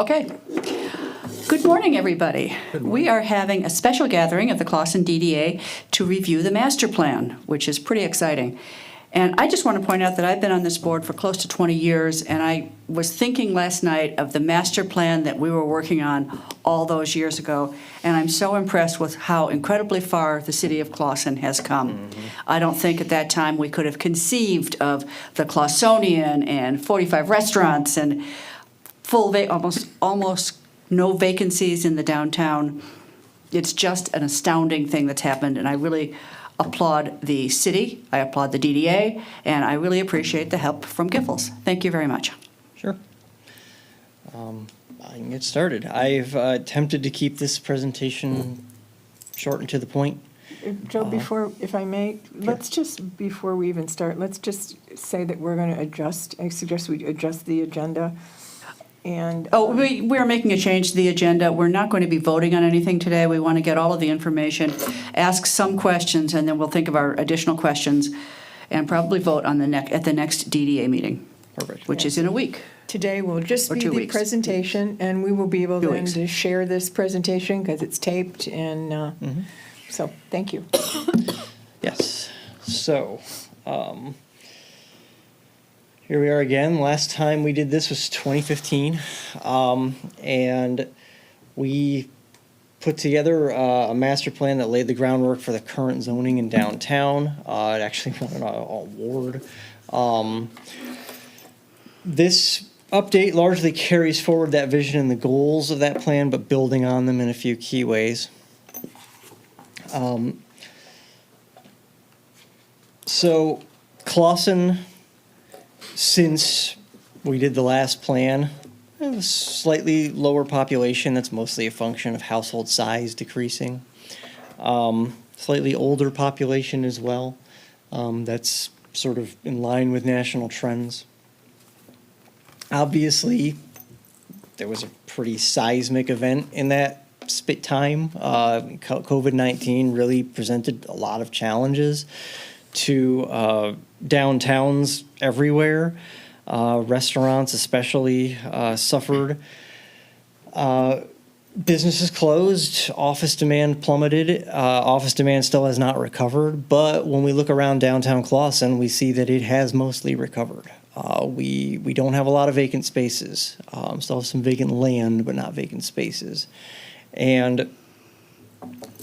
Okay. Good morning, everybody. We are having a special gathering of the Clawson DDA to review the master plan, which is pretty exciting. And I just want to point out that I've been on this board for close to 20 years, and I was thinking last night of the master plan that we were working on all those years ago, and I'm so impressed with how incredibly far the city of Clawson has come. I don't think at that time we could have conceived of the Clawsonian and 45 restaurants and almost no vacancies in the downtown. It's just an astounding thing that's happened, and I really applaud the city, I applaud the DDA, and I really appreciate the help from Giffords. Thank you very much. Sure. I can get started. I've attempted to keep this presentation short and to the point. Joe, if I may, let's just, before we even start, let's just say that we're going to adjust, I suggest we adjust the agenda. And we're making a change to the agenda. We're not going to be voting on anything today. We want to get all of the information, ask some questions, and then we'll think of our additional questions and probably vote on at the next DDA meeting. Perfect. Which is in a week. Today will just Or be 2 the weeks. presentation, and we will be able 2 then weeks. to share this presentation because it's taped, and so thank you. Yes. So, here we are again. Last time we did this was 2015, and we put together a master plan that laid the groundwork for the current zoning in downtown. It actually won an award. This update largely carries forward that vision and the goals of that plan, but building on them in a few key ways. So Clawson, since we did the last plan, have a slightly lower population. That's mostly a function of household size decreasing. Slightly older population as well. That's sort of in line with national trends. Obviously, there was a pretty seismic event in that time. COVID-19 really presented a lot of challenges to downtowns everywhere. Restaurants especially suffered. Businesses closed, office demand plummeted. Office demand still has not recovered, but when we look around downtown Clawson, we see that it has mostly recovered. We don't have a lot of vacant spaces. Still have some vacant land, but not vacant spaces. And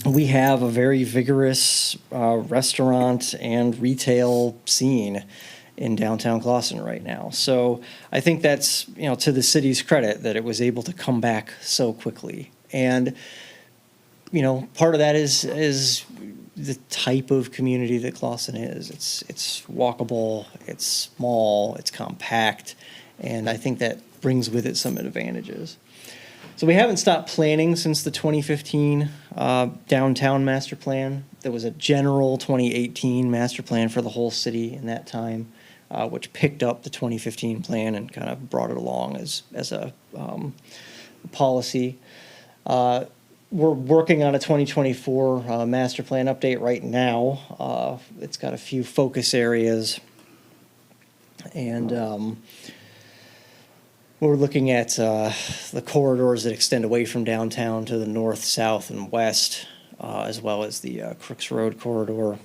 we have a very vigorous restaurant and retail scene in downtown Clawson right now. So I think that's, to the city's credit that it was able to come back so quickly. And, part of that is the type of community that Clawson is. It's walkable, it's small, it's compact, and I think that brings with it some advantages. So we haven't stopped planning since the 2015 downtown master plan. There was a general 2018 master plan for the whole city in that time, which picked up the 2015 plan and kind of brought it along as a policy. We're working on a 2024 master plan update right now. It's got a few focus areas, and we're looking at the corridors that extend away from downtown to the north, south, and west, as well as the Crooks Road corridor.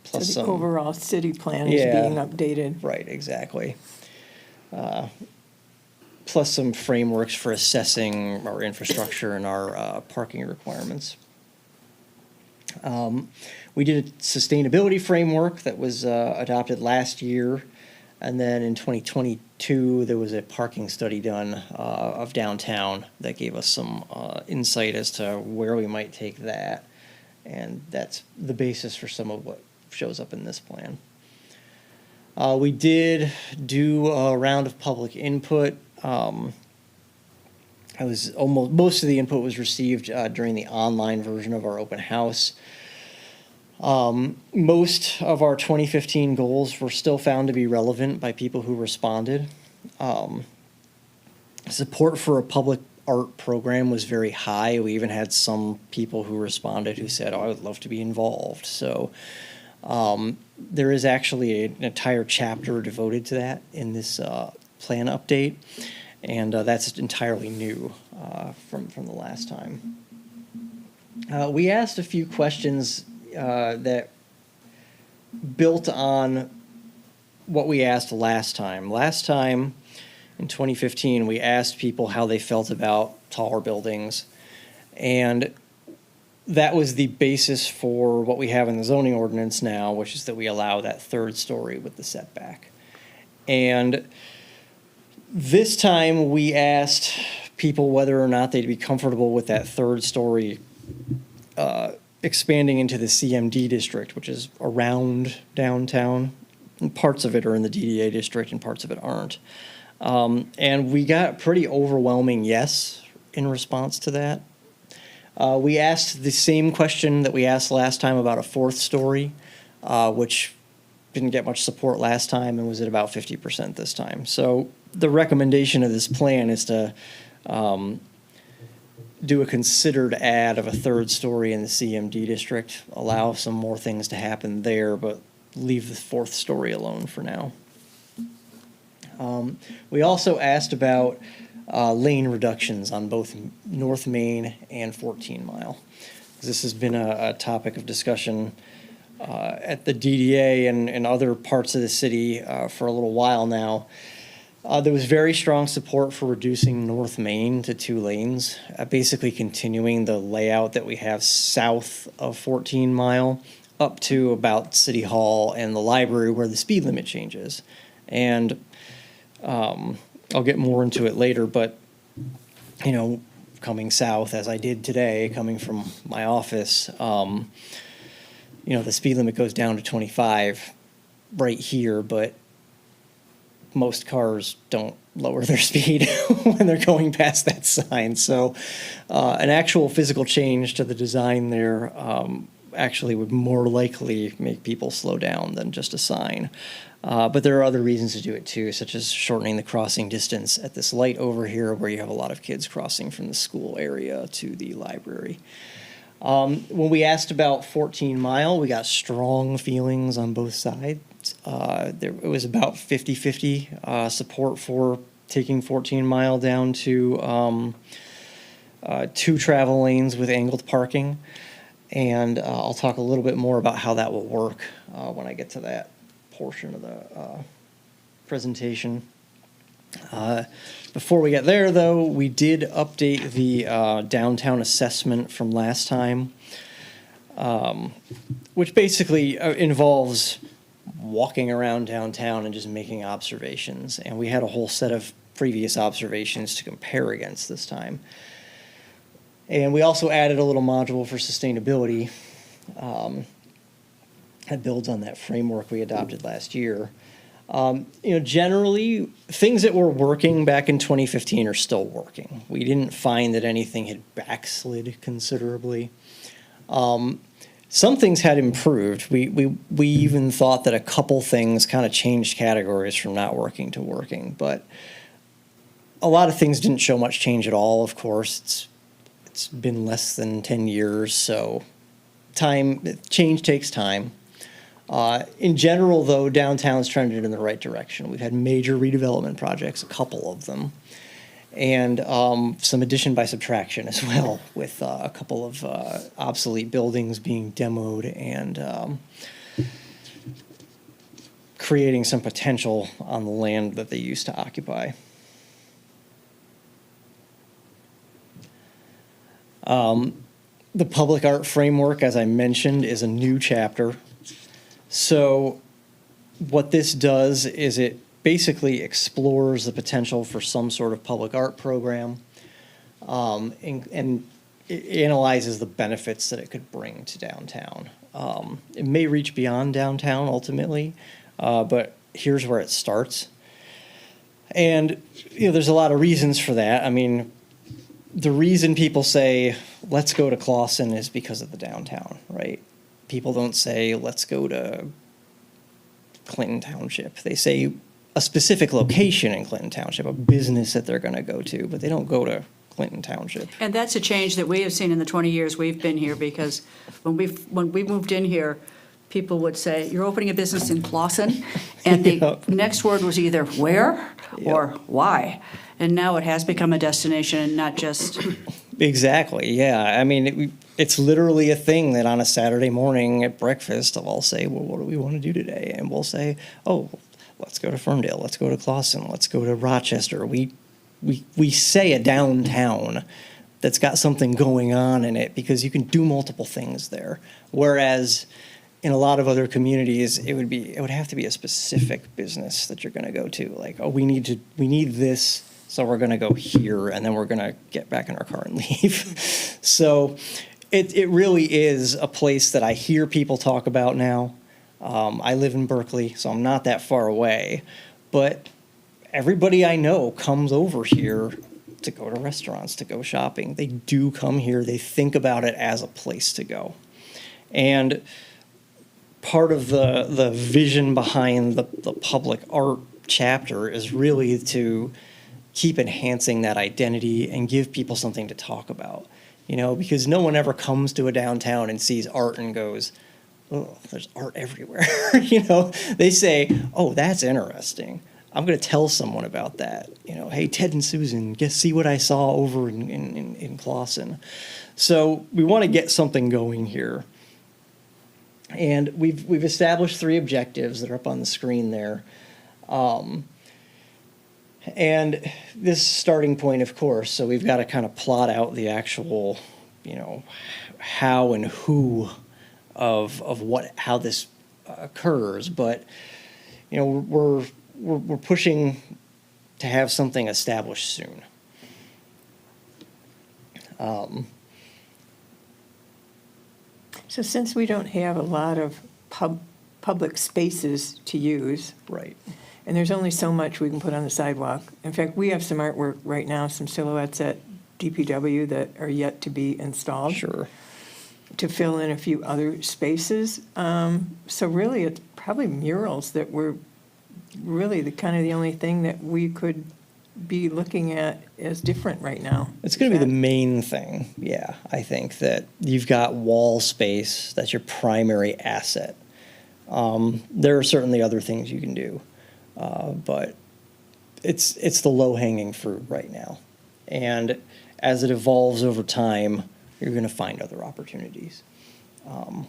Plus So the overall city plan is being updated. Right, exactly. Plus some frameworks for assessing our infrastructure and our parking requirements. We did a sustainability framework that was adopted last year. And then in 2022, there was a parking study done of downtown that gave us some insight as to where we might take that. And that's the basis for some of what shows up in this plan. We did do a round of public input. Most of the input was received during the online version of our open house. Most of our 2015 goals were still found to be relevant by people who responded. Support for a public art program was very high. We even had some people who responded who said, I would love to be involved. So there is actually an entire chapter devoted to that in this plan update. And that's entirely new from the last time. We asked a few questions that built on what we asked last time. Last time, in 2015, we asked people how they felt about taller buildings, and that was the basis for what we have in the zoning ordinance now, which is that we allow that third story with the setback. And this time, we asked people whether or not they'd be comfortable with that third story expanding into the CMD district, which is around downtown. And parts of it are in the DDA district and parts of it aren't. And we got pretty overwhelming yes in response to that. We asked the same question that we asked last time about a fourth story, which didn't get much support last time and was at about 50% this time. So the recommendation of this plan is to do a considered add of a third story in the CMD district, allow some more things to happen there, but leave the fourth story alone for now. We also asked about lane reductions on both North Main and 14 Mile. This has been a topic of discussion at the DDA and other parts of the city for a little while now. There was very strong support for reducing North Main to 2 lanes, basically continuing the layout that we have south of 14 Mile up to about City Hall and the library where the speed limit changes. And I'll get more into it later, but, you know, coming south, as I did today, coming from my office, you know, the speed limit goes down to 25 right here, but most cars don't lower their speed when they're going past that sign. So an actual physical change to the design there actually would more likely make people slow down than just a sign. But there are other reasons to do it too, such as shortening the crossing distance at this light over here where you have a lot of kids crossing from the school area to the library. When we asked about 14 Mile, we got strong feelings on both sides. It was about 50-50 support for taking 14 Mile down to 2 travel lanes with angled parking. And I'll talk a little bit more about how that will work when I get to that portion of the presentation. Before we get there, though, we did update the downtown assessment from last time, which basically involves walking around downtown and just making observations. And we had a whole set of previous observations to compare against this time. And we also added a little module for sustainability that builds on that framework we adopted last year. You know, generally, things that were working back in 2015 are still working. We didn't find that anything had backslid considerably. Some things had improved. We even thought that a couple things kind of changed categories from not working to working, but a lot of things didn't show much change at all, of course. It's been less than 10 years, so change takes time. In general, though, downtown's trended in the right direction. We've had major redevelopment projects, a couple of them, and some addition by subtraction as well, with a couple of obsolete buildings being demoed and creating some potential on the land that they used to occupy. The public art framework, as I mentioned, is a new chapter. So what this does is it basically explores the potential for some sort of public art program and it analyzes the benefits that it could bring to downtown. It may reach beyond downtown ultimately, but here's where it starts. And you know, there's a lot of reasons for that. I mean, the reason people say, let's go to Clawson is because of the downtown, right? People don't say, let's go to Clinton Township. They say a specific location in Clinton Township, a business that they're going to go to, but they don't go to Clinton Township. And that's a change that we have seen in the 20 years we've been here, because when we moved in here, people would say, you're opening a business in Clawson, and the Yep. next word was either where or Yep. why. And now it has become a destination and not just, Exactly, yeah. I mean, it's literally a thing that on a Saturday morning at breakfast, I'll say, well, what do we want to do today? And we'll say, oh, let's go to Ferndale, let's go to Clawson, let's go to Rochester. We say a downtown that's got something going on in it because you can do multiple things there. Whereas in a lot of other communities, it would have to be a specific business that you're going to go to. Like, oh, we need this, so we're going to go here, and then we're going to get back in our car and leave. So it really is a place that I hear people talk about now. I live in Berkeley, so I'm not that far away, but everybody I know comes over here to go to restaurants, to go shopping. They do come here. They think about it as a place to go. And part of the vision behind the public art chapter is really to keep enhancing that identity and give people something to talk about. You know, because no one ever comes to a downtown and sees art and goes, oh, there's art everywhere. You know, they say, oh, that's interesting. I'm going to tell someone about that. You know, hey, Ted and Susan, see what I saw over in Clawson. So we want to get something going here. And we've established 3 objectives that are up on the screen there. And this starting point, of course, so we've got to kind of plot out the actual, you know, how and who of how this occurs. But, you know, we're pushing to have something established soon. So since we don't have a lot of public spaces to use, Right. and there's only so much we can put on the sidewalk. In fact, we have some artwork right now, some silhouettes at DPW that are yet to be installed. Sure. To fill in a few other spaces. So really, it's probably murals that were really the only thing that we could be looking at as different right now. It's going to be the main thing, yeah. I think that you've got wall space, that's your primary asset. There are certainly other things you can do, but it's the low-hanging fruit right now. And as it evolves over time, you're going to find other opportunities. I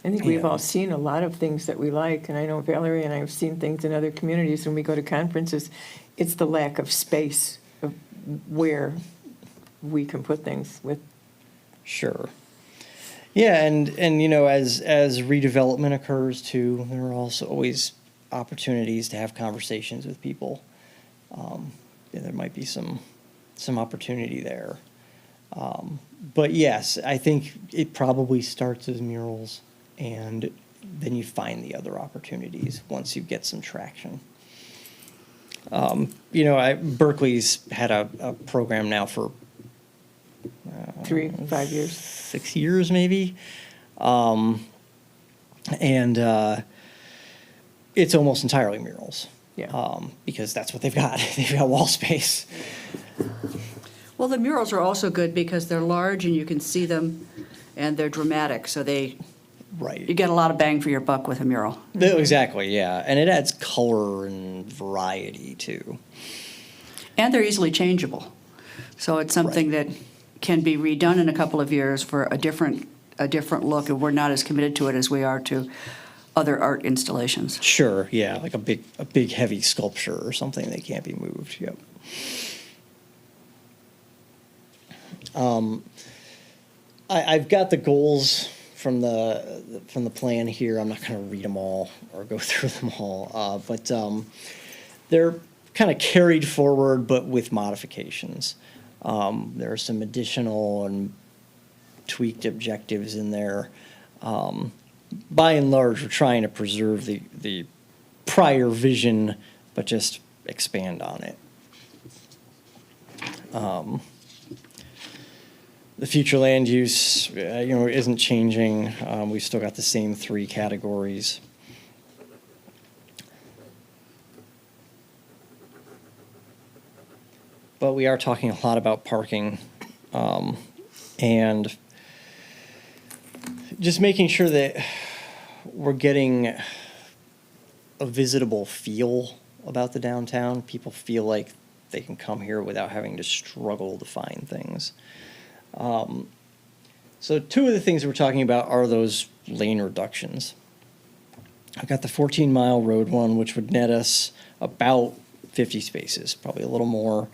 think we've Yeah. all seen a lot of things that we like, and I know Valerie and I have seen things in other communities when we go to conferences. It's the lack of space of where we can put things with. Sure. Yeah, and you know, as redevelopment occurs too, there are also always opportunities to have conversations with people. There might be some opportunity there. But yes, I think it probably starts as murals, and then you find the other opportunities once you get some traction. You know, Berkeley's had a program now for 3-5 years. 6 years maybe. It's almost entirely murals. Yeah. Because that's what they've got. They've got wall space. well, the murals are also good because they're large and you can see them and they're dramatic. So you Right. get a lot of bang for your buck with a mural. Exactly, yeah. And it adds color and variety too. And they're easily changeable. So it's something that can be redone in a couple of years for a different look, and we're not as committed to it as we are to other art installations. Sure, yeah, like a big heavy sculpture or something that can't be moved. Yep. I've got the goals from the plan here. I'm not going to read them all or go through them all, but they're kind of carried forward, but with modifications. There are some additional and tweaked objectives in there. By and large, we're trying to preserve the prior vision, but just expand on it. The future land use, isn't changing. We've still got the same 3 categories. But we are talking a lot about parking, and just making sure that we're getting a visitable feel about the downtown. People feel like they can come here without having to struggle to find things. So two of the things we're talking about are those lane reductions. I've got the 14-mile road one, which would net us about 50 spaces, probably a little more.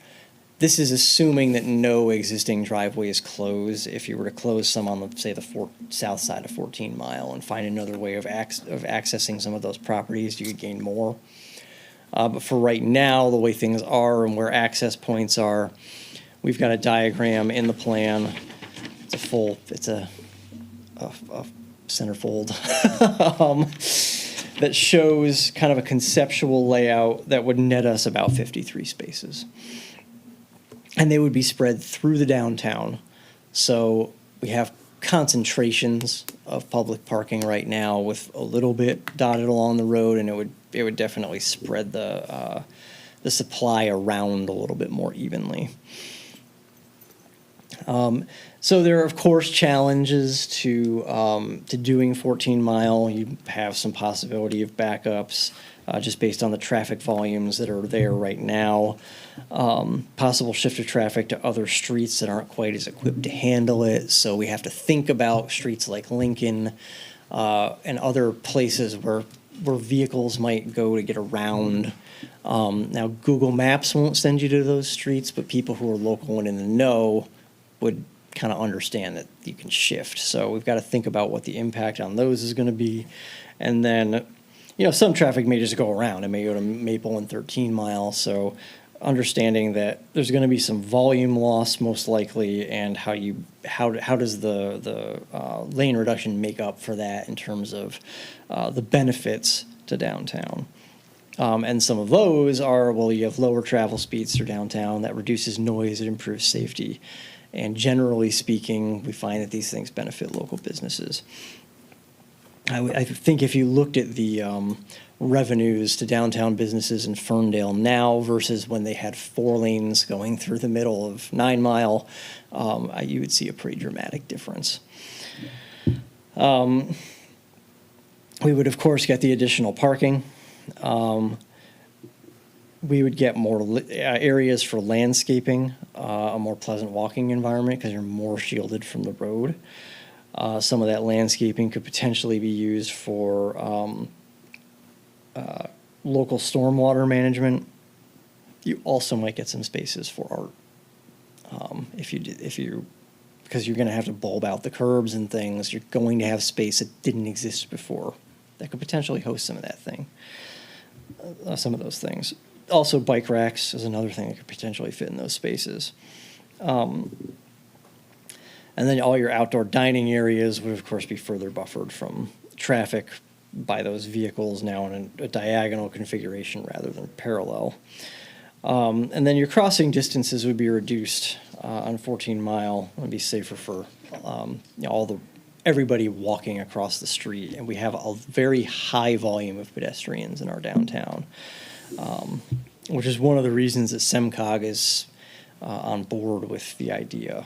This is assuming that no existing driveway is closed. If you were to close some on, say, the south side of 14 Mile and find another way of accessing some of those properties, you could gain more. But for right now, the way things are and where access points are, we've got a diagram in the plan. It's a centerfold that shows kind of a conceptual layout that would net us about 53 spaces. And they would be spread through the downtown. So we have concentrations of public parking right now with a little bit dotted along the road, and it would definitely spread the supply around a little bit more evenly. So there are, of course, challenges to doing 14 Mile. You have some possibility of backups just based on the traffic volumes that are there right now. Possible shift of traffic to other streets that aren't quite as equipped to handle it. So we have to think about streets like Lincoln and other places where vehicles might go to get around. Now, Google Maps won't send you to those streets, but people who are local and in the know would kind of understand that you can shift. So we've got to think about what the impact on those is going to be. And then, some traffic may just go around. It may go to Maple and 13 Mile. So understanding that there's going to be some volume loss most likely, and how does the lane reduction make up for that in terms of the benefits to downtown. And some of those are, well, you have lower travel speeds through downtown. That reduces noise. It improves safety. And generally speaking, we find that these things benefit local businesses. I think if you looked at the revenues to downtown businesses in Ferndale now versus when they had 4 lanes going through the middle of 9 Mile, you would see a pretty dramatic difference. We would, of course, get the additional parking. We would get more areas for landscaping, a more pleasant walking environment because you're more shielded from the road. Some of that landscaping could potentially be used for local stormwater management. You also might get some spaces for art. Because you're going to have to bulb out the curbs and things, you're going to have space that didn't exist before that could potentially host some of those things. Also, bike racks is another thing that could potentially fit in those spaces. And then all your outdoor dining areas would, of course, be further buffered from traffic by those vehicles now in a diagonal configuration rather than parallel. And then your crossing distances would be reduced on 14 Mile. It would be safer for everybody walking across the street. And we have a very high volume of pedestrians in our downtown. Which is one of the reasons that SEMCOG is on board with the idea.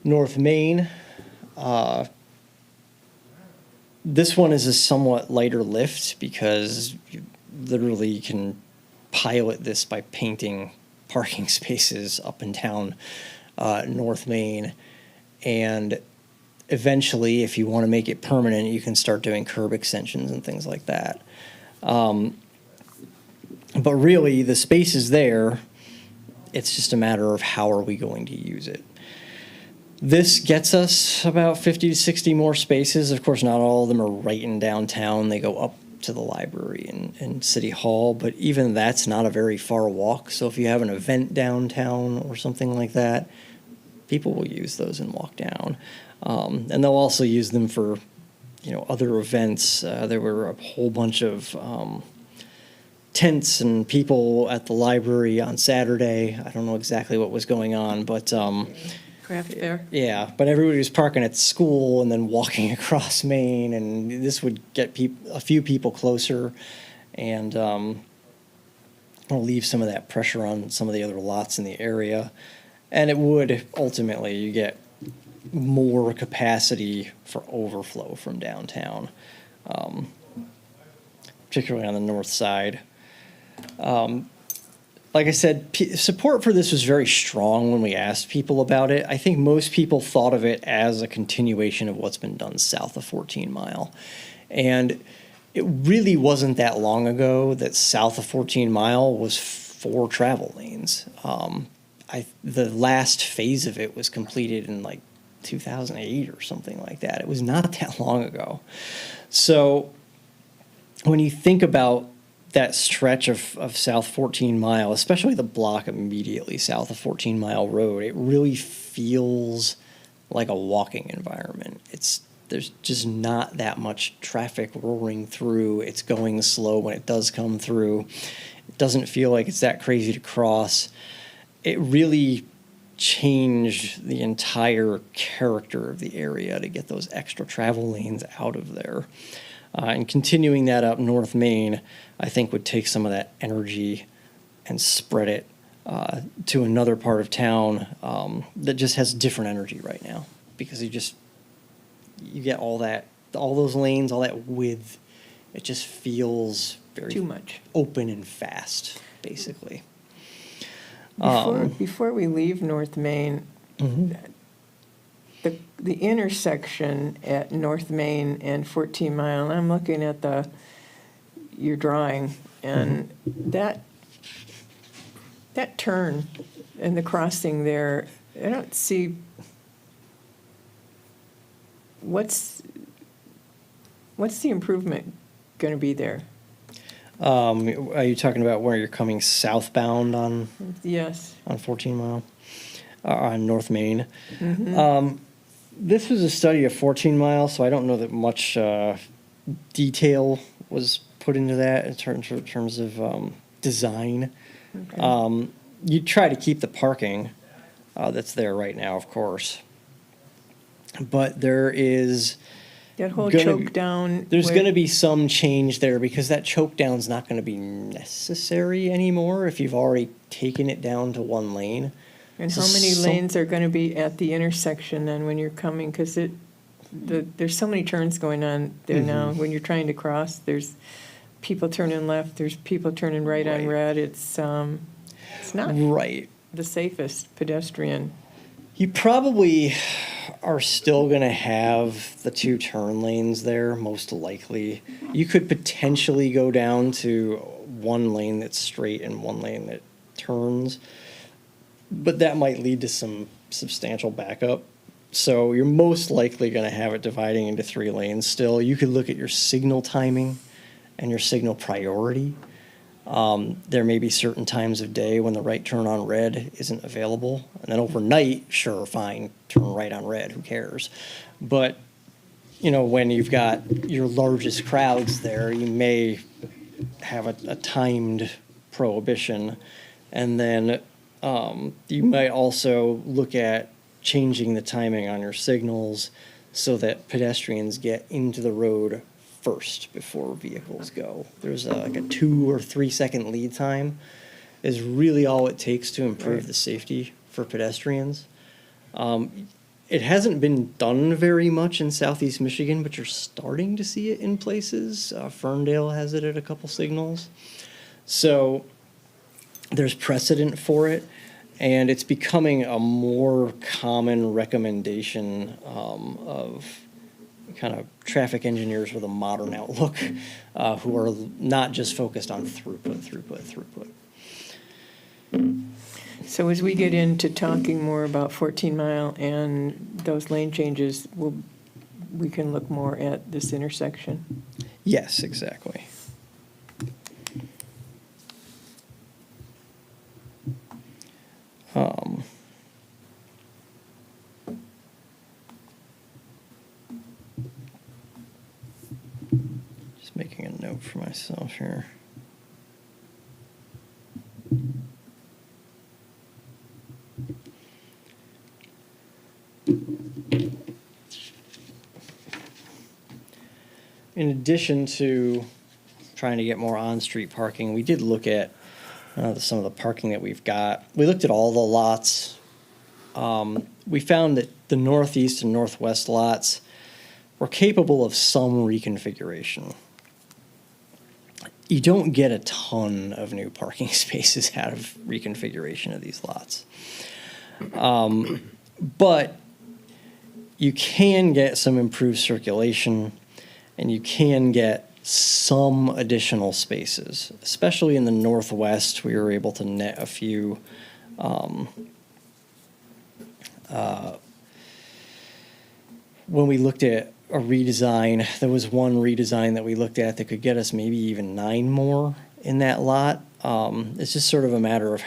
North Main, this one is a somewhat lighter lift because you literally can pilot this by painting parking spaces up and down North Main. And eventually, if you want to make it permanent, you can start doing curb extensions and things like that. But really, the space is there. It's just a matter of how are we going to use it. This gets us about 50 to 60 more spaces. Of course, not all of them are right in downtown. They go up to the library and City Hall, but even that's not a very far walk. So if you have an event downtown or something like that, people will use those and walk down. And they'll also use them for, other events. There were a whole bunch of tents and people at the library on Saturday. I don't know exactly what was going on, but Craft fair. yeah, but everybody was parking at school and then walking across Main, and this would get a few people closer, and leave some of that pressure on some of the other lots in the area. And it would ultimately, you get more capacity for overflow from downtown, particularly on the north side. Like I said, support for this was very strong when we asked people about it. I think most people thought of it as a continuation of what's been done south of 14 Mile. And it really wasn't that long ago that south of 14 Mile was 4 travel lanes. The last phase of it was completed in like 2008 or something like that. It was not that long ago. So when you think about that stretch of South 14 Mile, especially the block immediately south of 14 Mile Road, it really feels like a walking environment. There's just not that much traffic roaring through. It's going slow when it does come through. It doesn't feel like it's that crazy to cross. It really changed the entire character of the area to get those extra travel lanes out of there. And continuing that up North Main, I think would take some of that energy and spread it to another part of town that just has different energy right now, because you get all those lanes, all that width. It just feels very Too much. open and fast, basically. Before we leave North Main, the intersection at North Main and 14 Mile, I'm looking at your drawing, and that turn and the crossing there, I don't see what's the improvement going to be there? Are you talking about where you're coming southbound on Yes. 14 Mile, on North Main? This was a study of 14 Mile, so I don't know that much detail was put into that in terms of design. Okay. You try to keep the parking that's there right now, of course, but there is That whole gonna choke be- down. There's where- going to be some change there, because that choke down's not going to be necessary anymore if you've already taken it down to one lane. And So how many some- lanes are going to be at the intersection then when you're coming? Because there's so many turns going on there now. When you're trying to cross, there's people turning left, there's people turning right on Right. red. It's not Right. the safest pedestrian. You probably are still going to have the 2 turn lanes there, most likely. You could potentially go down to 1 lane that's straight and 1 lane that turns, but that might lead to some substantial backup. So you're most likely going to have it dividing into 3 lanes still. You could look at your signal timing and your signal priority. There may be certain times of day when the right turn on red isn't available. And then overnight, sure, fine, turn right on red, who cares? But, when you've got your largest crowds there, you may have a timed prohibition. And then you might also look at changing the timing on your signals so that pedestrians get into the road first before vehicles go. There's like a 2 or 3 second lead time is really all it takes to improve Right. the safety for pedestrians. It hasn't been done very much in Southeast Michigan, but you're starting to see it in places. Ferndale has it at a couple signals. So there's precedent for it, and it's becoming a more common recommendation of kind of traffic engineers with a modern outlook who are not just focused on throughput. So as we get into talking more about 14 Mile and those lane changes, we can look more at this intersection. Yes, exactly. Just making a note for myself here. In addition to trying to get more on-street parking, we did look at some of the parking that we've got. We looked at all the lots we found that the northeast and northwest lots were capable of some reconfiguration. You don't get a ton of new parking spaces out of reconfiguration of these lots. But you can get some improved circulation, and you can get some additional spaces, especially in the northwest. We were able to net a few. When we looked at a redesign, there was one redesign that we looked at that could get us maybe even 9 more in that lot. It's just sort of a matter of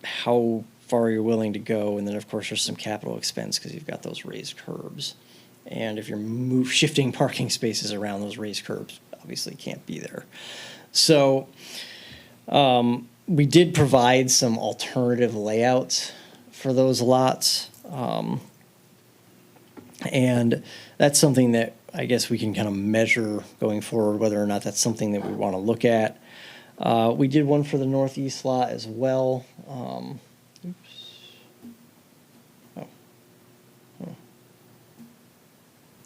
how far you're willing to go, and then of course there's some capital expense because you've got those raised curbs. And if you're shifting parking spaces around, those raised curbs obviously can't be there. So we did provide some alternative layouts for those lots. And that's something that I guess we can kind of measure going forward, whether or not that's something that we want to look at. We did one for the northeast lot as well.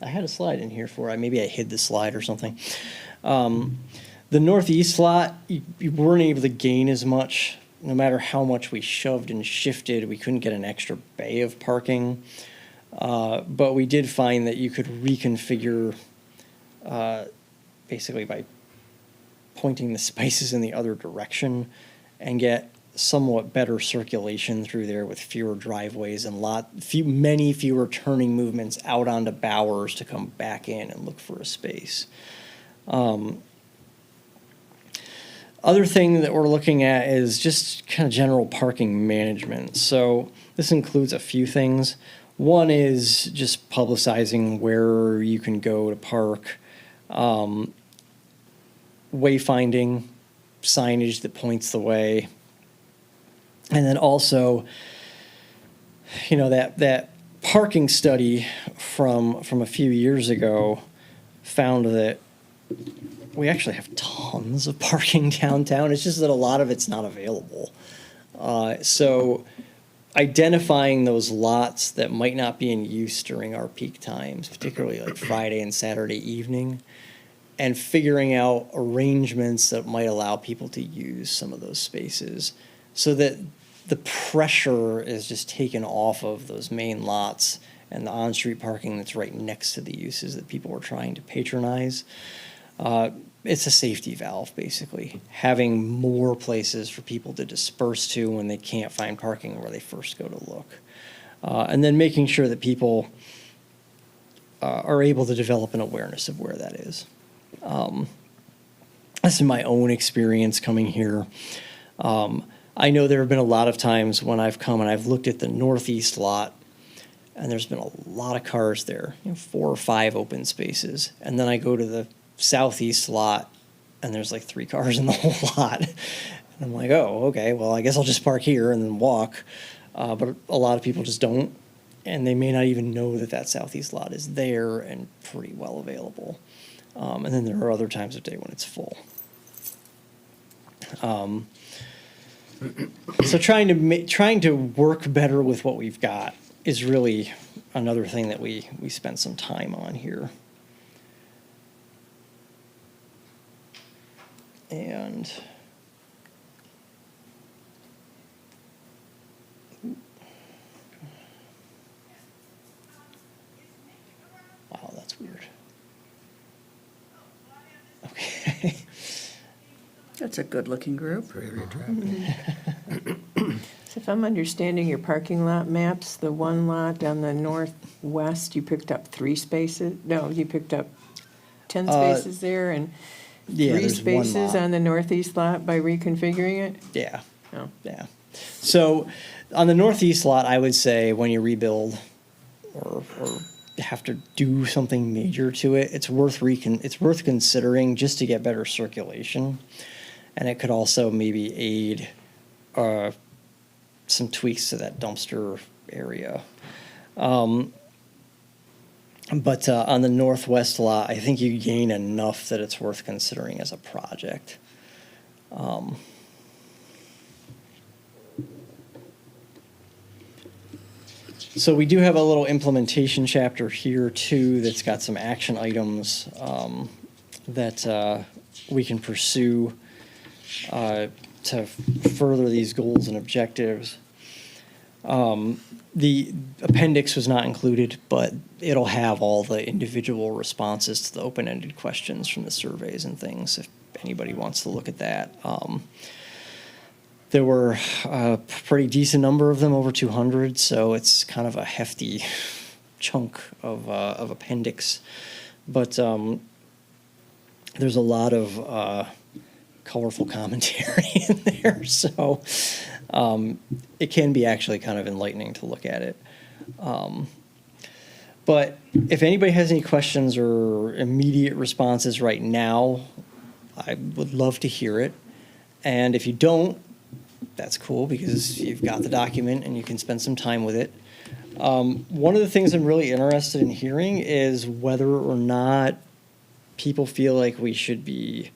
I had a slide in here for it. Maybe I hid the slide or something. The northeast lot, you weren't able to gain as much. No matter how much we shoved and shifted, we couldn't get an extra bay of parking. But we did find that you could reconfigure basically by pointing the spaces in the other direction and get somewhat better circulation through there with fewer driveways and many fewer turning movements out onto Bowers to come back in and look for a space. Other thing that we're looking at is just kind of general parking management. So this includes a few things. One is just publicizing where you can go to park, wayfinding, signage that points the way, and then also, that parking study from a few years ago found that we actually have tons of parking downtown. It's just that a lot of it's not available. So identifying those lots that might not be in use during our peak times, particularly like Friday and Saturday evening, and figuring out arrangements that might allow people to use some of those spaces so that the pressure is just taken off of those main lots and the on-street parking that's right next to the uses that people were trying to patronize. It's a safety valve, basically, having more places for people to disperse to when they can't find parking where they first go to look. And then making sure that people are able to develop an awareness of where that is. This is my own experience coming here. I know there have been a lot of times when I've come and I've looked at the northeast lot, and there's been a lot of cars there, 4 or 5 open spaces. And then I go to the southeast lot, and there's like 3 cars in the whole lot. And I'm like, oh, okay, well, I guess I'll just park here and then walk. But a lot of people just don't, and they may not even know that that southeast lot is there and pretty well available. And then there are other times of day when it's full. So trying to work better with what we've got is really another thing that we spent some time on here. And wow, that's weird. Okay. That's a good-looking group. Very attractive. So if I'm understanding your parking lot maps, the one lot on the northwest, you picked up 3 spaces? No, you picked up 10 spaces there and Yeah, 3 there's one spaces lot. on the northeast lot by reconfiguring it? Yeah. Oh. Yeah. So on the northeast lot, I would say when you rebuild or have to do something major to it, it's worth considering just to get better circulation. And it could also maybe aid some tweaks to that dumpster area. But on the northwest lot, I think you gain enough that it's worth considering as a project. So we do have a little implementation chapter here too that's got some action items that we can pursue to further these goals and objectives. The appendix was not included, but it'll have all the individual responses to the open-ended questions from the surveys and things if anybody wants to look at that. There were a pretty decent number of them, over 200, so it's kind of a hefty chunk of appendix. But there's a lot of colorful commentary in there, so it can be actually kind of enlightening to look at it. But if anybody has any questions or immediate responses right now, I would love to hear it. And if you don't, that's cool because you've got the document and you can spend some time with it. One of the things I'm really interested in hearing is whether or not people feel like we should be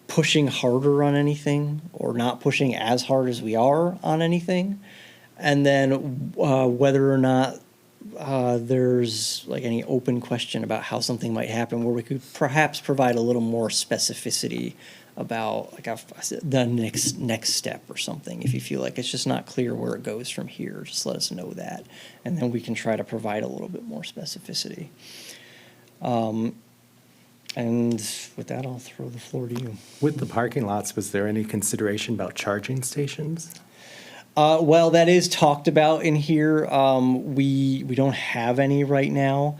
pushing harder on anything or not pushing as hard as we are on anything. And then whether or not there's like any open question about how something might happen where we could perhaps provide a little more specificity about like the next step or something. If you feel like it's just not clear where it goes from here, just let us know that. And then we can try to provide a little bit more specificity. And with that, I'll throw the floor to you. With the parking lots, was there any consideration about charging stations? Well, that is talked about in here. We don't have any right now.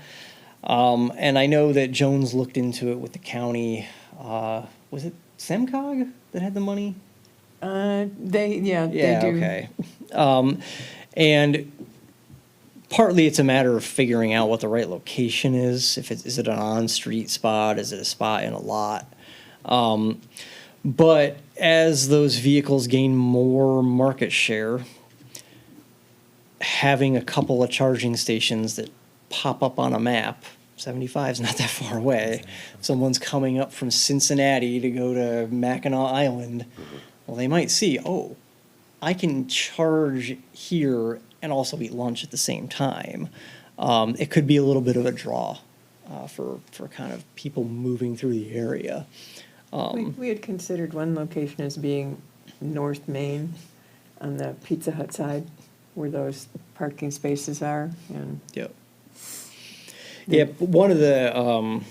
And I know that Jones looked into it with the county. Was it SEMCOG that had the money? They do. Okay. And partly it's a matter of figuring out what the right location is. Is it an on-street spot? Is it a spot in a lot? But as those vehicles gain more market share, having a couple of charging stations that pop up on a map, 75 is not that far away. If someone's coming up from Cincinnati to go to Mackinac Island, well, they might see, oh, I can charge here and also eat lunch at the same time. It could be a little bit of a draw for kind of people moving through the area. We had considered one location as being North Main on the Pizza Hut side where those parking spaces are. And Yep. Yeah, but one of the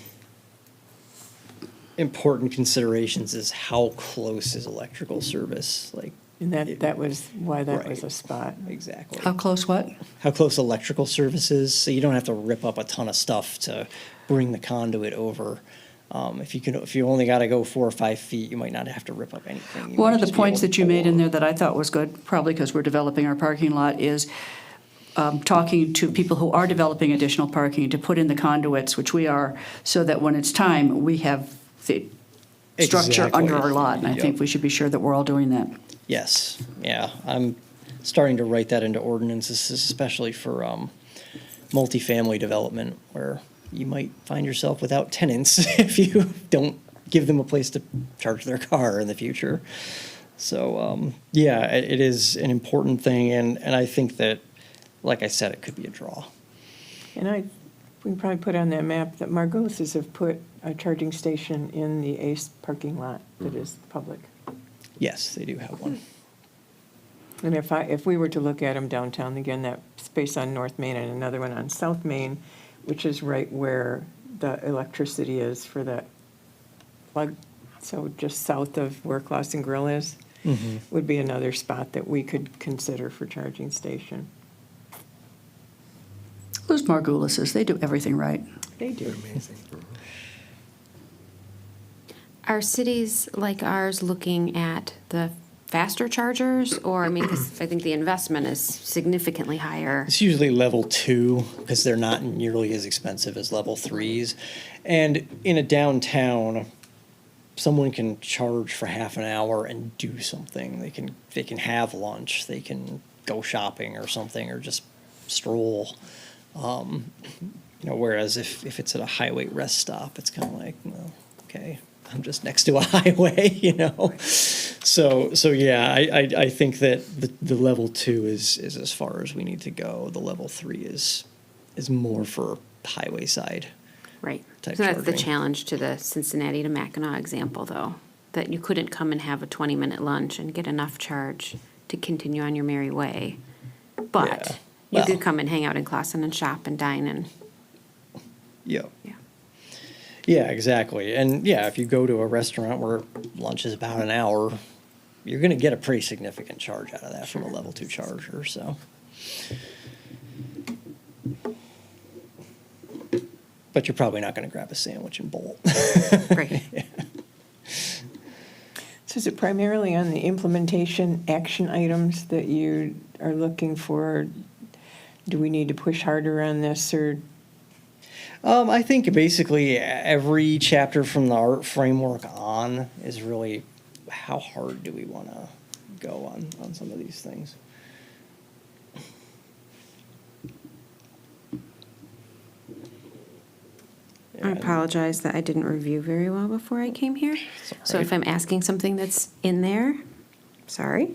important considerations is how close is electrical service, like. And that was why that was Right. a spot. Exactly. How close what? How close electrical service is, so you don't have to rip up a ton of stuff to bring the conduit over. If you only got to go 4 or 5 feet, you might not have to rip up anything. You One might of the just be points able that to you made in pour. there that I thought was good, probably because we're developing our parking lot, is talking to people who are developing additional parking to put in the conduits, which we are, so that when it's time, we have the structure under our lot. And I Yep. think we should be sure that we're all doing that. Yes, yeah, I'm starting to write that into ordinances, especially for multifamily development, where you might find yourself without tenants if you don't give them a place to charge their car in the future. So, yeah, it is an important thing, and I think that, like I said, it could be a draw. And we can probably put on that map that Margolises have put a charging station in the Ace parking lot that is public. Yes, they do have one. And if we were to look at them downtown, again, that space on North Main and another one on South Main, which is right where the electricity is for that plug, so just south of where Clausen Grill is, would be another spot that we could consider for charging station. Those Margulises, they do everything right. They do. Amazing. Are cities like ours looking at the faster chargers? Or, I mean, 'cause I think the investment is significantly higher. It's usually level 2 because they're not nearly as expensive as level 3s. And in a downtown, someone can charge for half an hour and do something. They can have lunch, they can go shopping or something, or just stroll. Whereas if it's at a highway rest stop, it's kind of like, well, okay, I'm just next to a highway, So yeah, I think that the level 2 is as far as we need to go. The level 3 is more for highway side. Right. Type So that's the charging. challenge to the Cincinnati to Mackinac example, though, that you couldn't come and have a 20-minute lunch and get enough charge to continue on your merry way. But Yeah. you Well. could come and hang out in Clausen and shop and dine and, Yeah. yeah. Yeah, exactly. And yeah, if you go to a restaurant where lunch is about an hour, you're going to get a pretty significant charge out of that from a level 2 charger. So, but you're probably not going to grab a sandwich and bolt. Right. So is it primarily on the implementation action items that you are looking for? Do we need to push harder on this, or? I think basically every chapter from the art framework on is really how hard do we want to go on some of these things. I apologize that I didn't review very well before I came here. So if I'm asking something that's in there, sorry.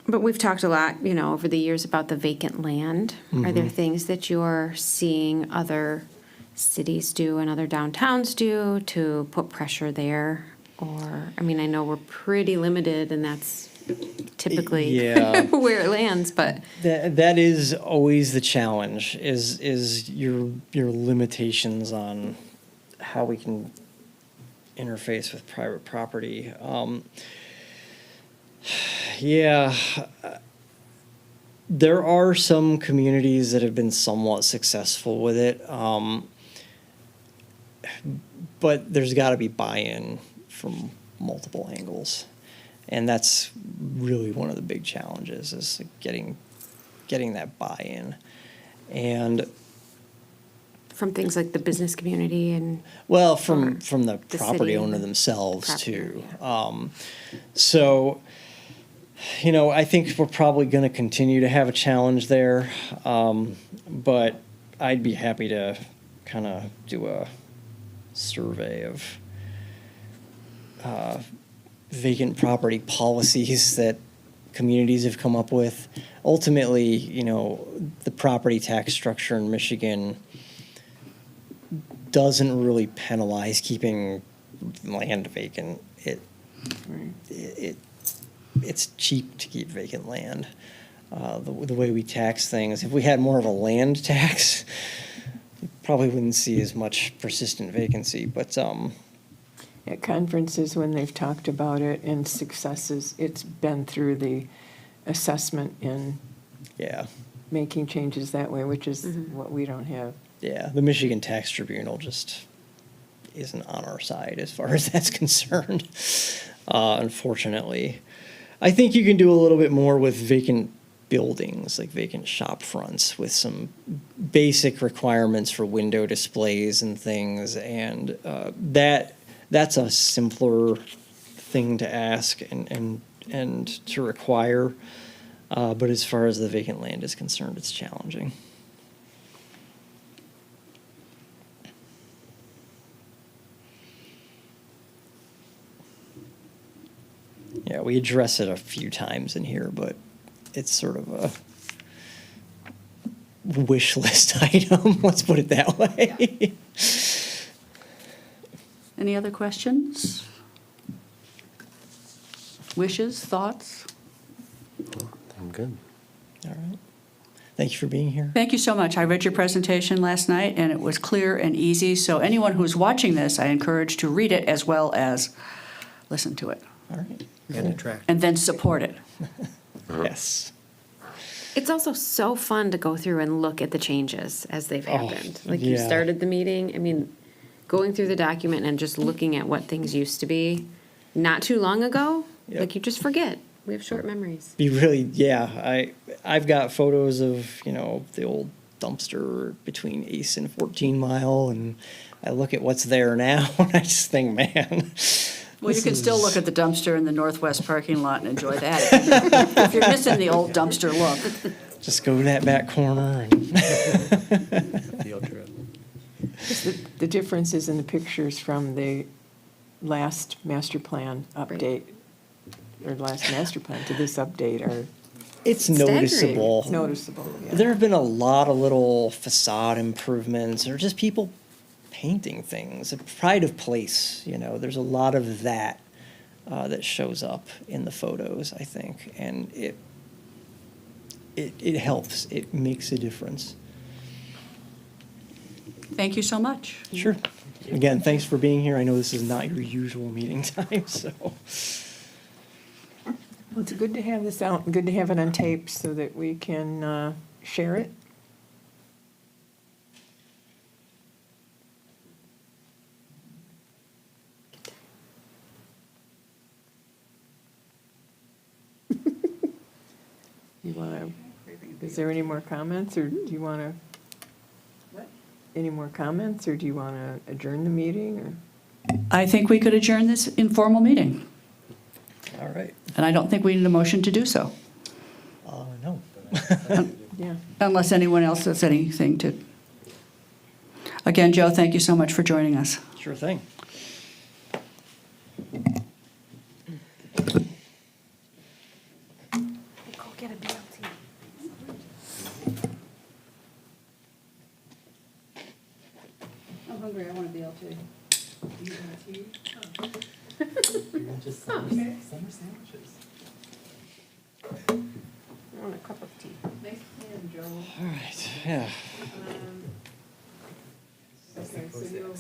But we've talked a lot, over the years about the vacant land. Are there things that you're seeing other cities do and other downtowns do to put pressure there? Or, I know we're pretty limited and that's typically Yeah. where it lands, but That is always the challenge is your limitations on how we can interface with private property. Yeah, there are some communities that have been somewhat successful with it, but there's got to be buy-in from multiple angles. And that's really one of the big challenges is getting that buy-in. And from things like the business community and, well, Or from the the property city owner and themselves property too. owner, So, I think we're probably going to continue to have a challenge there. But I'd be happy to kind of do a survey of vacant property policies that communities have come up with. Ultimately, the property tax structure in Michigan doesn't really penalize keeping land vacant. It's cheap to keep vacant land. The way we tax things, if we had more of a land tax, you probably wouldn't see as much persistent vacancy. But At conferences, when they've talked about it and successes, it's been through the assessment and yeah, making changes that way, which is what we don't have. yeah, the Michigan Tax Tribunal just isn't on our side as far as that's concerned, unfortunately. I think you can do a little bit more with vacant buildings, like vacant shop fronts, with some basic requirements for window displays and things, and that's a simpler thing to ask and to require. But as far as the vacant land is concerned, it's challenging. Yeah, we address it a few times in here, but it's sort of a wish list item. Let's put it that way. Any other questions? Wishes, thoughts? I'm good. All right. Thank you for being here. Thank you so much. I read your presentation last night, and it was clear and easy. So anyone who's watching this, I encourage to read it as well as listen to it, All right. And attract. and then support it. Yes. it's also so fun to go through and look at the changes as they've happened. Like you yeah. started the meeting, going through the document and just looking at what things used to be not too long ago, Yep. like you just forget. We have short memories. Be really, yeah. I've got photos of, the old dumpster between Ace and 14 Mile, and I look at what's there now, and I just think, man. Well, you this can still is- look at the dumpster in the northwest parking lot and enjoy that. If you're missing the old dumpster look. Just go to that back corner and Field trip. The differences in the pictures from the last master plan update or last master plan to this update are It's Staggering. noticeable. noticeable. Yeah. There have been a lot of little facade improvements or just people painting things, a pride of place, there's a lot of that that shows up in the photos, I think, and it helps. It makes a difference. Thank you so much. Sure. Again, thanks for being here. I know this is not your usual meeting time, so. Well, it's good to have this out, and good to have it on tape so that we can share it. You want to, is there any more comments, or do you want to? Any more comments, or do you want to adjourn the meeting, or? I think we could adjourn this informal meeting, All right. and I don't think we need a motion to do so, No. Yeah. unless anyone else has anything to. Again, Joe, thank you so much for joining us. Sure thing. Go get a BLT. I'm hungry, I want a BLT. Just summer sandwiches. I want a cup of tea. Nice plan, Joe. All right, yeah. Okay, so you'll,